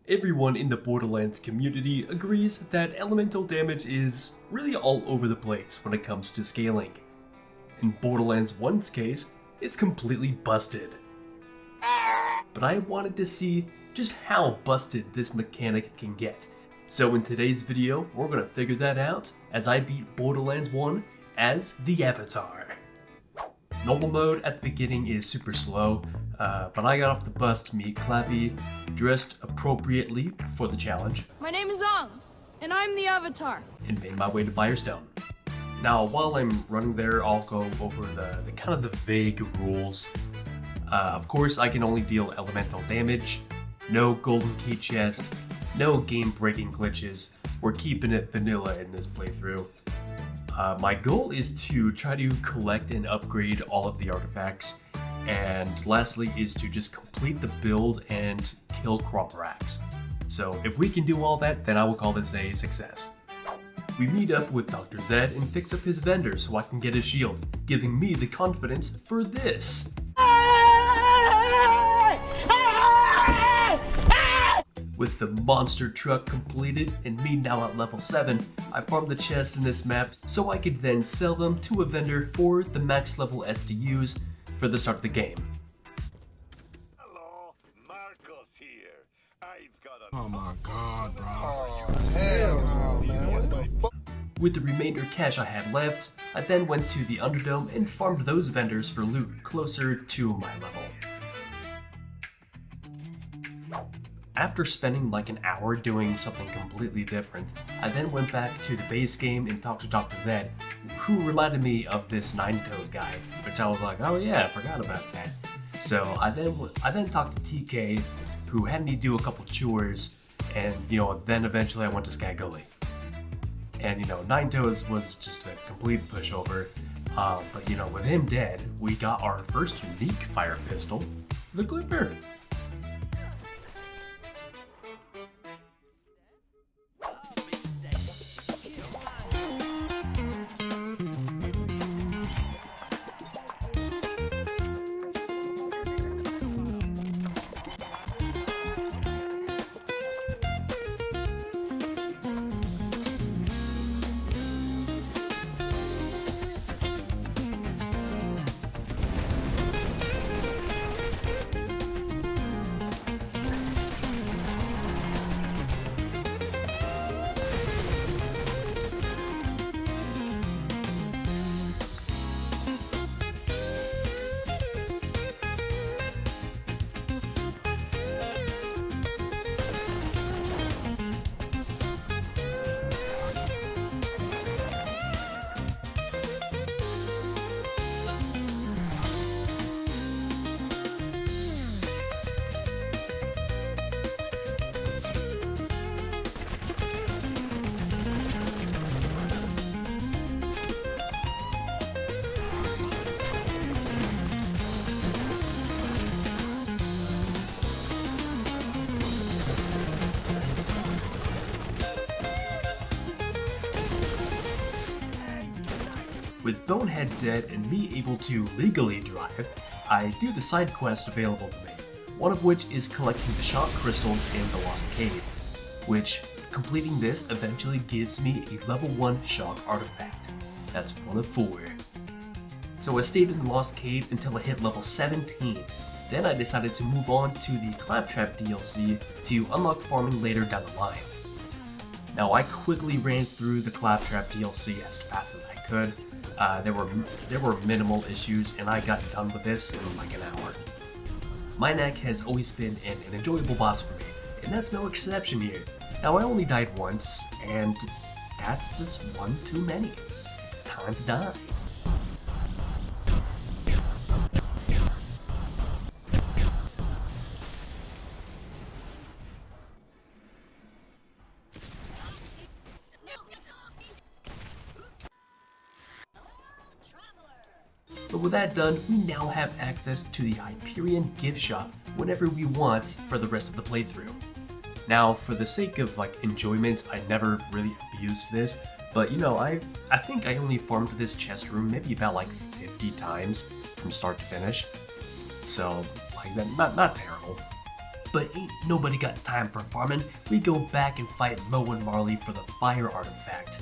Everyone in the Borderlands community agrees that elemental damage is really all over the place when it comes to scaling. In Borderlands 1's case, it's completely busted. But I wanted to see just how busted this mechanic can get. So in today's video, we're gonna figure that out as I beat Borderlands 1 as the Avatar. Normal mode at the beginning is super slow, but I got off the bus to meet Clappy, dressed appropriately for the challenge. My name is Ong, and I'm the Avatar. And made my way to Firestone. Now, while I'm running there, I'll go over the kind of the vague rules. Of course, I can only deal elemental damage, no golden key chest, no game-breaking glitches. We're keeping it vanilla in this playthrough. My goal is to try to collect and upgrade all of the artifacts, and lastly is to just complete the build and kill Crawmerax. So if we can do all that, then I will call this a success. We meet up with Dr. Zed and fix up his vendor so I can get his shield, giving me the confidence for this. With the monster truck completed and me now at level 7, I farmed the chest in this map so I could then sell them to a vendor for the max level SDUs for the start of the game. Hello, Marcos here. I've got a... Oh my god, bro. Oh, hell no, man. What the fuck? With the remainder cash I had left, I then went to the Underdome and farmed those vendors for loot closer to my level. After spending like an hour doing something completely different, I then went back to the base game and talked to Dr. Zed, who reminded me of this Nine Toes guy, which I was like, oh yeah, I forgot about that. So I then talked to TK, who had me do a couple chores, and then eventually I went to Sky Gully. And Nine Toes was just a complete pushover, but with him dead, we got our first unique fire pistol, the Clipper. With Bonehead dead and me able to legally drive, I do the side quest available to me, one of which is collecting the shock crystals in the Lost Cave, which, completing this eventually gives me a level 1 shock artifact. That's one of 4. So I stayed in the Lost Cave until I hit level 17, then I decided to move on to the Claptrap DLC to unlock farming later down the line. Now I quickly ran through the Claptrap DLC as fast as I could. There were minimal issues and I got done with this in like an hour. Mynak has always been an enjoyable boss for me, and that's no exception here. Now I only died once, and that's just one too many. It's time to die. But with that done, we now have access to the Hyperion gift shop whenever we want for the rest of the playthrough. Now, for the sake of enjoyment, I never really abused this, but I think I only farmed this chest room maybe about 50 times from start to finish. So, not terrible. But ain't nobody got time for farming. We go back and fight Mo and Marley for the fire artifact.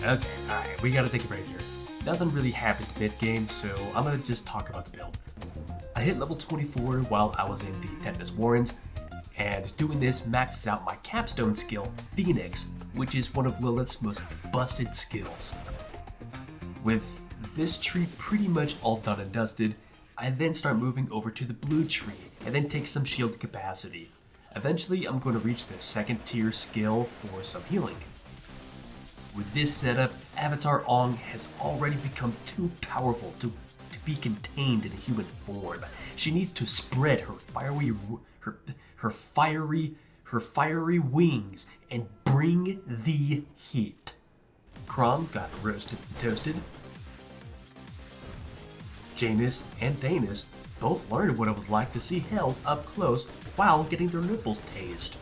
Okay, alright, we gotta take a break here. Nothing really happened mid-game, so I'm gonna just talk about the build. I hit level 24 while I was in the Tetanus Warrens, and doing this maxes out my capstone skill, Phoenix, which is one of Lilith's most busted skills. With this tree pretty much all done and dusted, I then start moving over to the blue tree, and then take some shield capacity. Eventually, I'm going to reach the second tier skill for some healing. With this setup, Avatar Ong has already become too powerful to be contained in a human form. She needs to spread her fiery wings and bring the heat. Crom got roasted and toasted. Janus and Danus both learned what it was like to see hell up close while getting their nipples tased.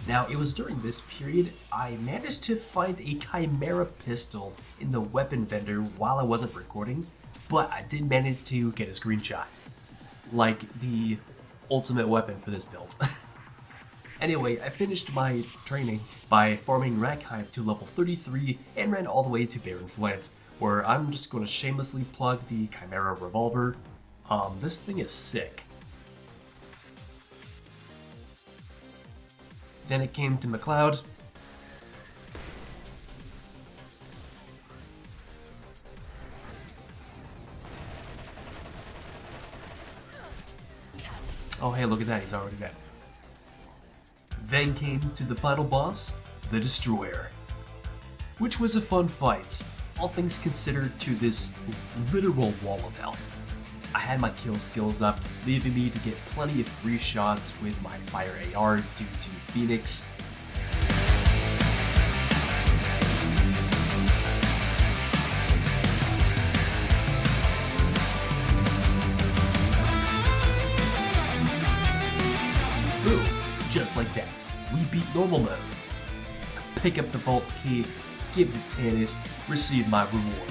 Now, it was during this period I managed to find a Chimera pistol in the weapon vendor while I wasn't recording, but I did manage to get a screenshot. Like the ultimate weapon for this build. Anyway, I finished my training by farming Rackhive to level 33 and ran all the way to Barren Flint, where I'm just going to shamelessly plug the Chimera revolver. This thing is sick. Then it came to McLeod. Oh hey, look at that, he's already dead. Then came to the final boss, the Destroyer, which was a fun fight, all things considered, to this literal wall of health. I had my kill skills up, leaving me to get plenty of free shots with my fire AR due to Phoenix. Boom! Just like that, we beat normal mode. Pick up the vault key, give it to Tannis, receive my reward.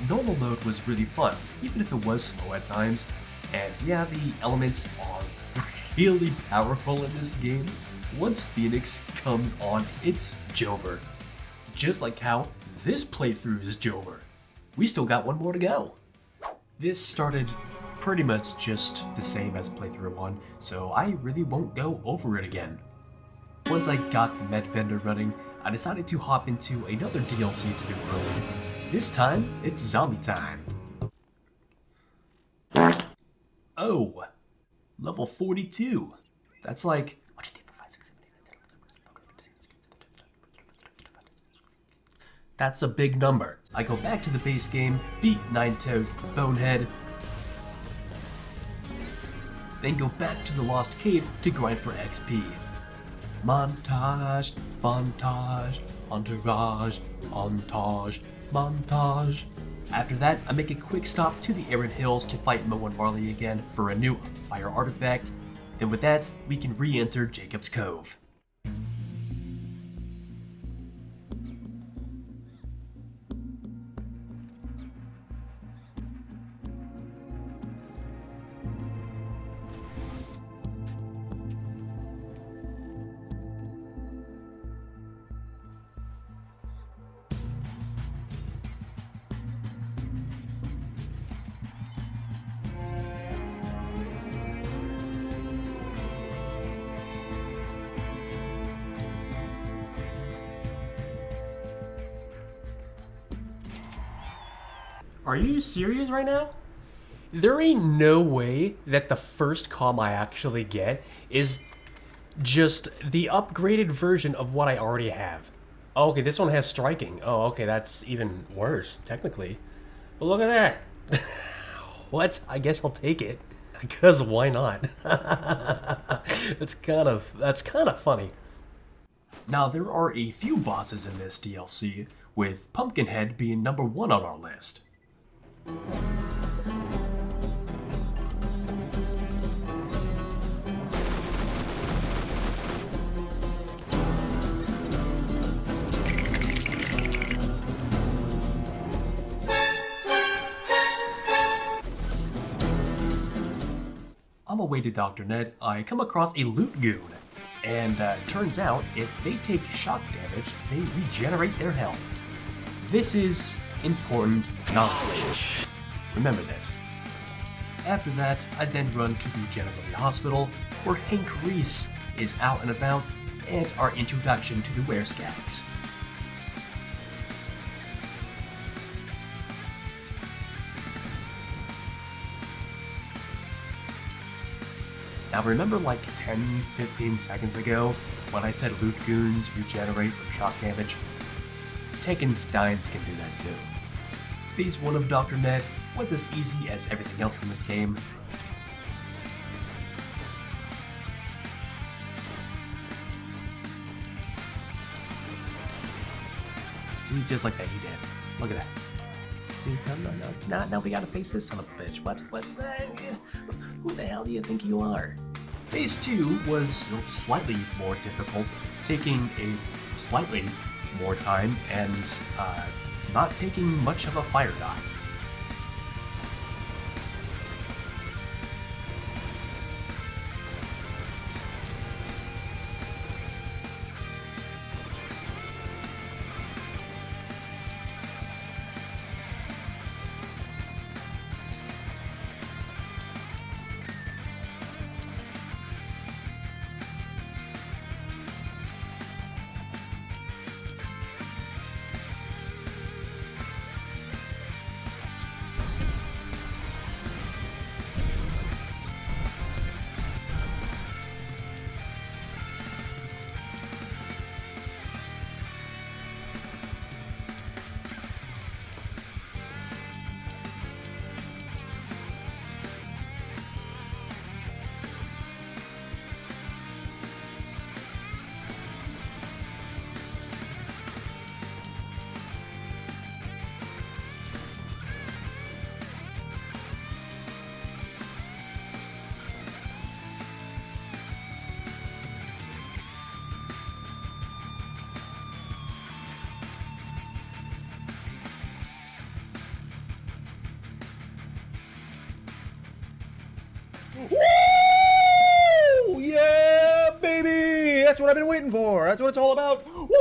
Normal mode was really fun, even if it was slow at times, and yeah, the elements are really powerful in this game. Once Phoenix comes on, it's Jover. Just like how this playthrough is Jover. We still got one more to go. This started pretty much just the same as playthrough 1, so I really won't go over it again. Once I got the med vendor running, I decided to hop into another DLC to do early. This time, it's zombie time. Oh, level 42. That's like... That's a big number. I go back to the base game, beat Nine-Toes Bonehead, then go back to the Lost Cave to grind for XP. Montage, fontage, entourage, montage, montage. After that, I make a quick stop to the Arid Hills to fight Mo and Marley again for a new fire artifact. Then with that, we can re-enter Jacob's Cove. Are you serious right now? There ain't no way that the first comm I actually get is just the upgraded version of what I already have. Oh, okay, this one has striking. Oh, okay, that's even worse, technically. But look at that. What? I guess I'll take it. Because why not? That's kind of funny. Now, there are a few bosses in this DLC, with Pumpkinhead being number 1 on our list. On my way to Dr. Ned, I come across a loot goon, and turns out if they take shock damage, they regenerate their health. This is important knowledge. Remember this. After that, I then run to the Generalia Hospital, where Hank Reese is out and about, and our introduction to the werescags. Now remember like 10-15 seconds ago when I said loot goons regenerate from shock damage? Taken Steins can do that too. Phase 1 of Dr. Ned was as easy as everything else in this game. See, just like that he did. Look at that. See, no, now we gotta face this son of a bitch. What, who the hell do you think you are? Phase 2 was slightly more difficult, taking a slightly more time and not taking much of a fire die. Woo! Yeah, baby! That's what I've been waiting for. That's what it's all about. Woo!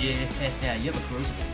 Yeah, you have a crucible.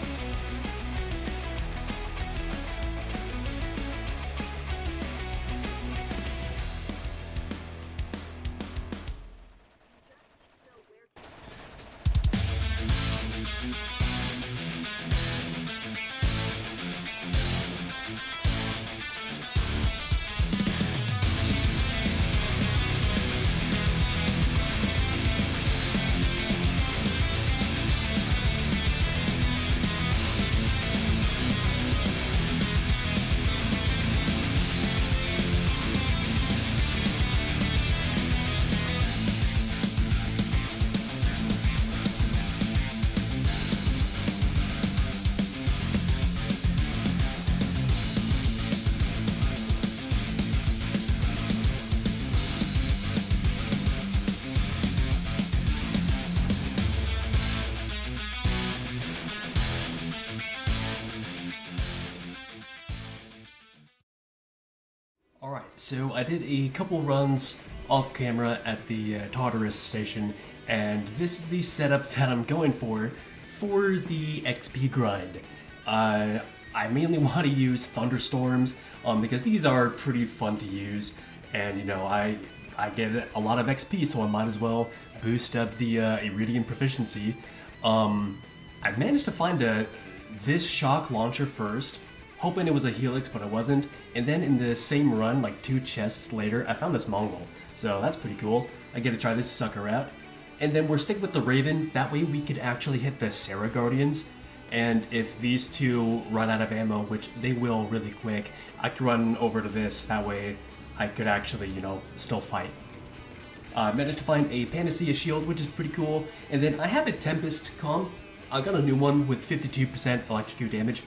Alright, so I did a couple runs off camera at the Tartarus station, and this is the setup that I'm going for the XP grind. I mainly want to use thunderstorms because these are pretty fun to use, and you know, I get a lot of XP, so I might as well boost up the Iridium proficiency. I managed to find this shock launcher first, hoping it was a helix, but it wasn't. And then in the same run, like 2 chests later, I found this Mongol. So that's pretty cool. I get to try this sucker out. And then we're sticking with the Raven. That way we could actually hit the Sarah Guardians. And if these two run out of ammo, which they will really quick, I could run over to this. That way I could actually, you know, still fight. I managed to find a Panacea shield, which is pretty cool. And then I have a Tempest comm. I got a new one with 52% electrocute damage.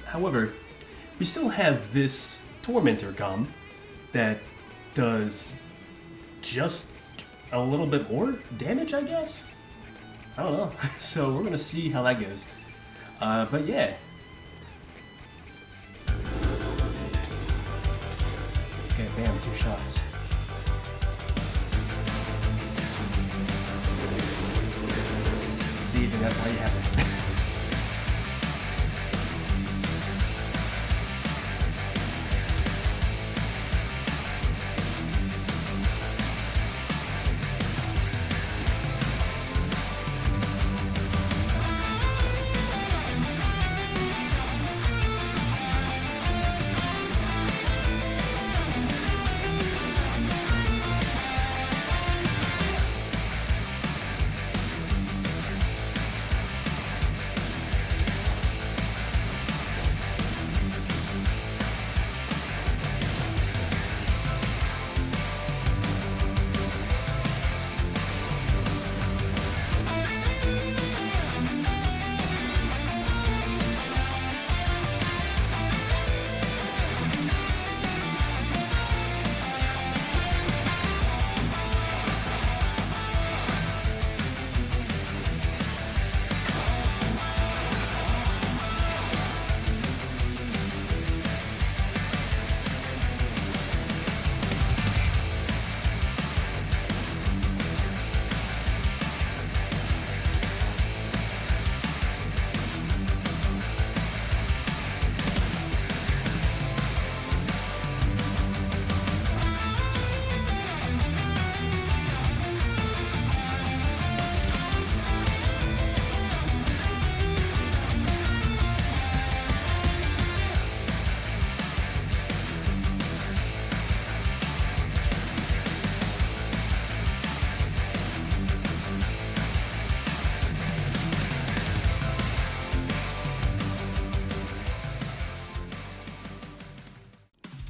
However, we still have this Tormentor comm that does just a little bit more damage, I guess? I don't know. So we're gonna see how that goes. But yeah. Okay, bam, 2 shots. See, then that's why you have it.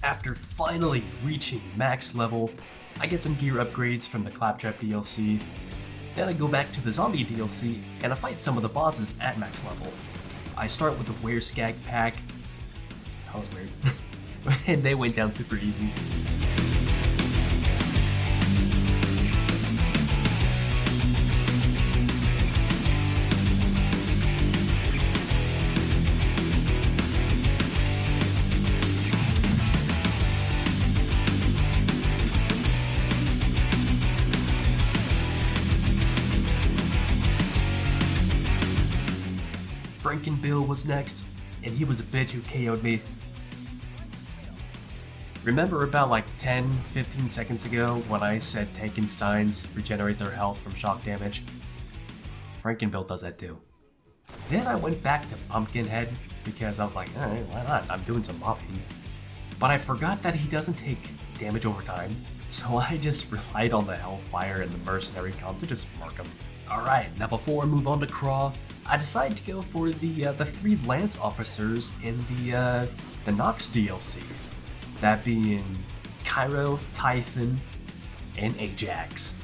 After finally reaching max level, I get some gear upgrades from the Claptrap DLC. Then I go back to the Zombie DLC and I fight some of the bosses at max level. I start with the Wereskag pack. That was weird. And they went down super easy. Frankenbill was next, and he was a bitch who KO'd me. Remember about like 10-15 seconds ago when I said Tankensteins regenerate their health from shock damage? Frankenbill does that too. Then I went back to Pumpkinhead because I was like, alright, why not? I'm doing some mopping. But I forgot that he doesn't take damage over time, so I just relied on the Hellfire and the Mercenary comp to just mark him. Alright, now before I move on to Craw, I decided to go for the 3 Lance Officers in the Nox DLC. That being Cairo, Typhon, and Ajax.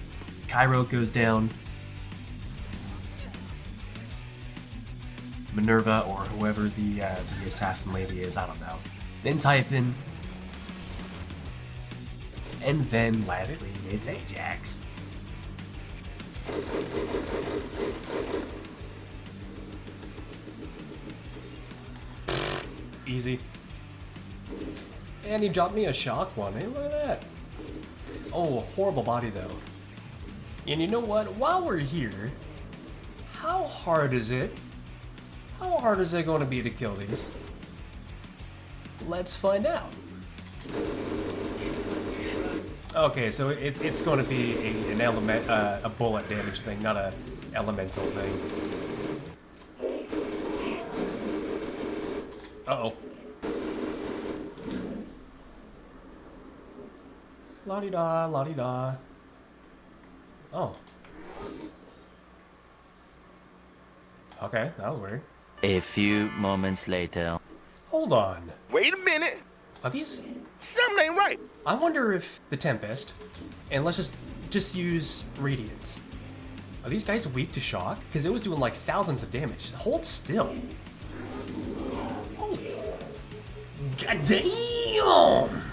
Cairo goes down. Minerva or whoever the assassin lady is, I don't know. Then Typhon. And then lastly, it's Ajax. Easy. And he dropped me a shock one. Hey, look at that. Oh, horrible body though. And you know what? While we're here, how hard is it? How hard is it going to be to kill these? Let's find out. Okay, so it's going to be a bullet damage thing, not a elemental thing. Uh-oh. La-di-da, la-di-da. Oh. Okay, that was weird. A few moments later. Hold on. Wait a minute. Are these... Something ain't right. I wonder if the Tempest, and let's just use Radiance. Are these guys weak to shock? Because it was doing like thousands of damage. Hold still. Holy... God damn!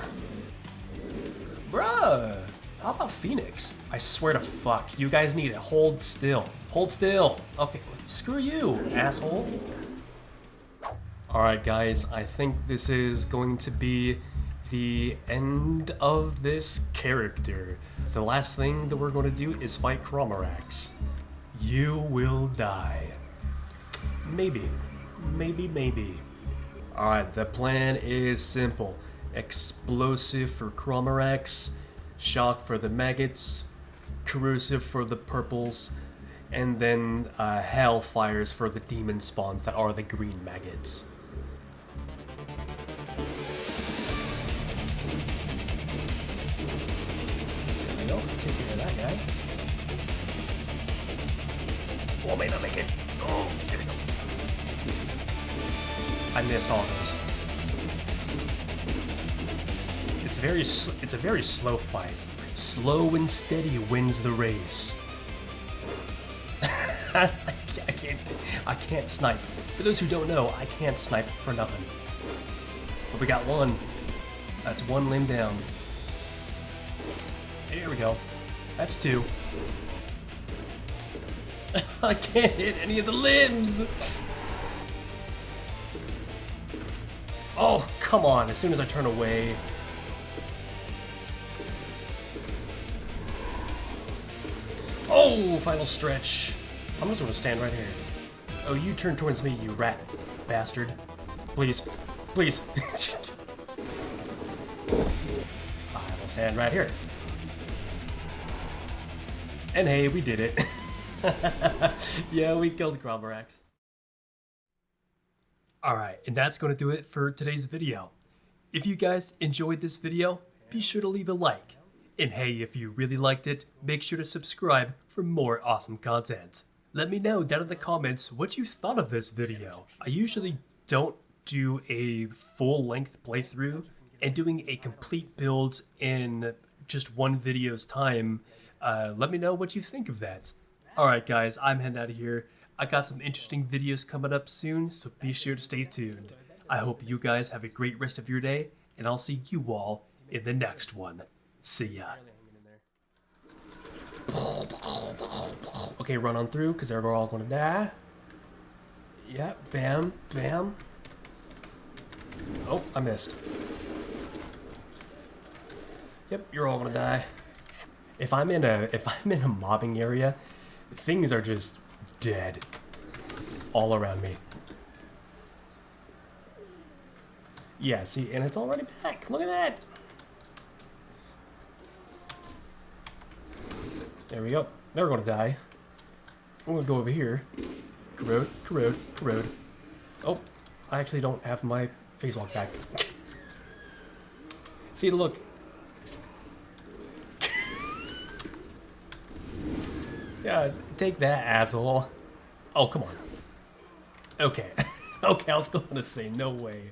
Bruh. How about Phoenix? I swear to fuck. You guys need it. Hold still. Hold still. Okay, screw you, asshole. Alright guys, I think this is going to be the end of this character. The last thing that we're going to do is fight Crawmerax. You will die. Maybe. Maybe. Alright, the plan is simple. Explosive for Crawmerax, shock for the maggots, corrosive for the purples, and then hellfires for the demon spawns that are the green maggots. There we go, take care of that guy. Oh, I may not make it. Oh, there we go. I missed all those. It's a very slow fight. Slow and steady wins the race. I can't snipe. For those who don't know, I can't snipe for nothing. But we got one. That's one limb down. Here we go. That's 2. I can't hit any of the limbs. Oh, come on. As soon as I turn away. Oh, final stretch. I'm just gonna stand right here. Oh, you turn towards me, you rat bastard. Please. Please. I will stand right here. And hey, we did it. Yeah, we killed Crawmerax. Alright, and that's going to do it for today's video. If you guys enjoyed this video, be sure to leave a like. And hey, if you really liked it, make sure to subscribe for more awesome content. Let me know down in the comments what you thought of this video. I usually don't do a full-length playthrough, and doing a complete build in just one video's time, let me know what you think of that. Alright guys, I'm heading out of here. I got some interesting videos coming up soon, so be sure to stay tuned. I hope you guys have a great rest of your day, and I'll see you all in the next one. See ya. Okay, run on through, because they're all gonna die. Yep, bam, bam. Oh, I missed. Yep, you're all gonna die. If I'm in a mobbing area, things are just dead all around me. Yeah, see, and it's already back. Look at that. There we go. Now we're gonna die. I'm gonna go over here. Corrode, corrode, corrode. Oh, I actually don't have my phase walk back. See, look. Yeah, take that, asshole. Oh, come on. Okay. Okay, I was going to say, no way.